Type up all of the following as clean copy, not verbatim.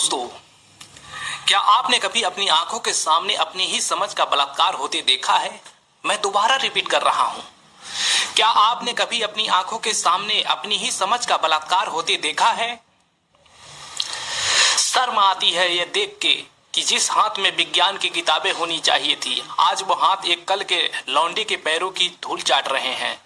दोस्तों, क्या आपने कभी अपनी आंखों के सामने अपनी ही समझ का बलात्कार होते देखा है? मैं दोबारा रिपीट कर रहा हूं। क्या आपने कभी अपनी आंखों के सामने अपनी ही समझ का बलात्कार होते देखा है? शर्म आती है यह देख के कि जिस हाथ में विज्ञान की किताबें होनी चाहिए थी, आज वो हाथ एक कल के लौंडे के पैरों की धूल चाट रहे हैं।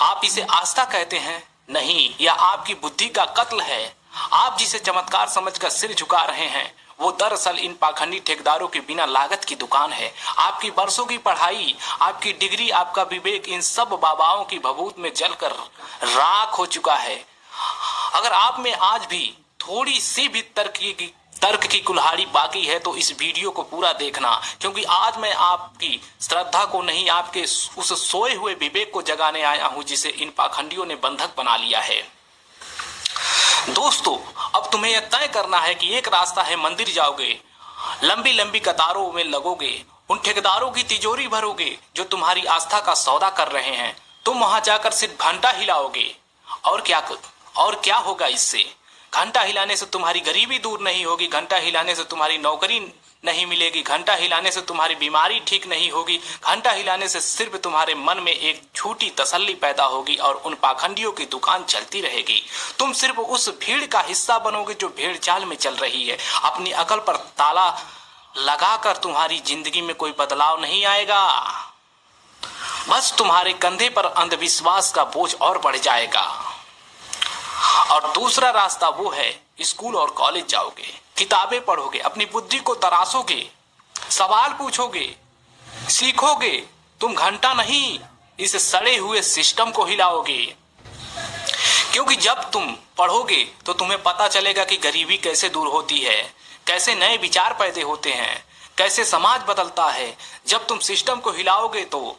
आप इसे आस्था कहते हैं? नहीं, यह आपकी बुद्धि का कत्ल है। आप जिसे चमत्कार समझकर सिर झुका रहे हैं, वो दरअसल इन पाखंडी ठेकेदारों की बिना लागत की दुकान है। आपकी बरसों की पढ़ाई, आपकी डिग्री, आपका विवेक इन सब बाबाओं की भभूत में जलकर राख हो चुका है। अगर आप में आज भी थोड़ी सी भी तर्क की कुल्हाड़ी बाकी है तो इस वीडियो को पूरा देखना, क्योंकि आज मैं आपकी श्रद्धा को नहीं, आपके उस सोए हुए विवेक को जगाने आया हूं जिसे इन पाखंडियों ने बंधक बना लिया है। दोस्तों, अब तुम्हें यह तय करना है कि एक रास्ता है, मंदिर जाओगे, लंबी लंबी कतारों में लगोगे, उन ठेकेदारों की तिजोरी भरोगे जो तुम्हारी आस्था का सौदा कर रहे हैं। तुम वहां जाकर सिर्फ घंटा हिलाओगे। और क्या होगा इससे? घंटा हिलाने से तुम्हारी गरीबी दूर नहीं होगी, घंटा हिलाने से तुम्हारी नौकरी नहीं मिलेगी, घंटा हिलाने से तुम्हारी बीमारी ठीक नहीं होगी, घंटा हिलाने से सिर्फ तुम्हारे मन में एक झूठी तसल्ली पैदा होगी और उन पाखंडियों की दुकान चलती रहेगी। तुम सिर्फ उस भीड़ का हिस्सा बनोगे जो भेड़ चाल में चल रही है। अपनी अकल पर ताला लगाकर तुम्हारी जिंदगी में कोई बदलाव नहीं आएगा, बस तुम्हारे कंधे पर अंधविश्वास का बोझ और बढ़ जाएगा। और दूसरा रास्ता वो है, स्कूल और कॉलेज जाओगे, किताबें पढ़ोगे, अपनी बुद्धि को तराशोगे, सवाल पूछोगे, सीखोगे। तुम घंटा नहीं, इस सड़े हुए सिस्टम को हिलाओगे। क्योंकि जब तुम पढ़ोगे तो तुम्हें पता चलेगा कि गरीबी कैसे दूर होती है, कैसे नए विचार पैदा होते हैं, कैसे समाज बदलता है। जब तुम सिस्टम को हिलाओगे तो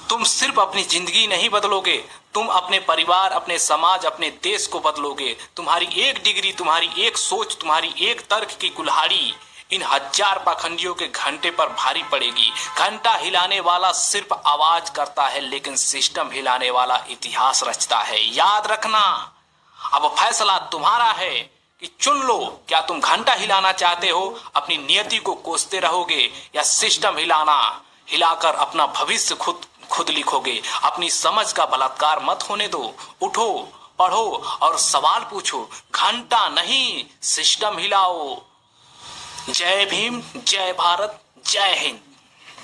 तुम सिर्फ अपनी जिंदगी नहीं बदलोगे, तुम अपने परिवार, अपने समाज, अपने देश को बदलोगे। तुम्हारी एक डिग्री, तुम्हारी एक सोच, तुम्हारी एक तर्क की कुल्हाड़ी इन हजार पाखंडियों के घंटे पर भारी पड़ेगी। घंटा हिलाने वाला सिर्फ आवाज करता है, लेकिन सिस्टम हिलाने वाला इतिहास रचता है। याद रखना, अब फैसला तुम्हारा है कि चुन लो, क्या तुम घंटा हिलाना चाहते हो, अपनी नियति को कोसते रहोगे, या सिस्टम हिलाकर अपना भविष्य खुद लिखोगे। अपनी समझ का बलात्कार मत होने दो। उठो, पढ़ो और सवाल पूछो। घंटा नहीं, सिस्टम हिलाओ। जय भीम, जय भारत, जय हिंद।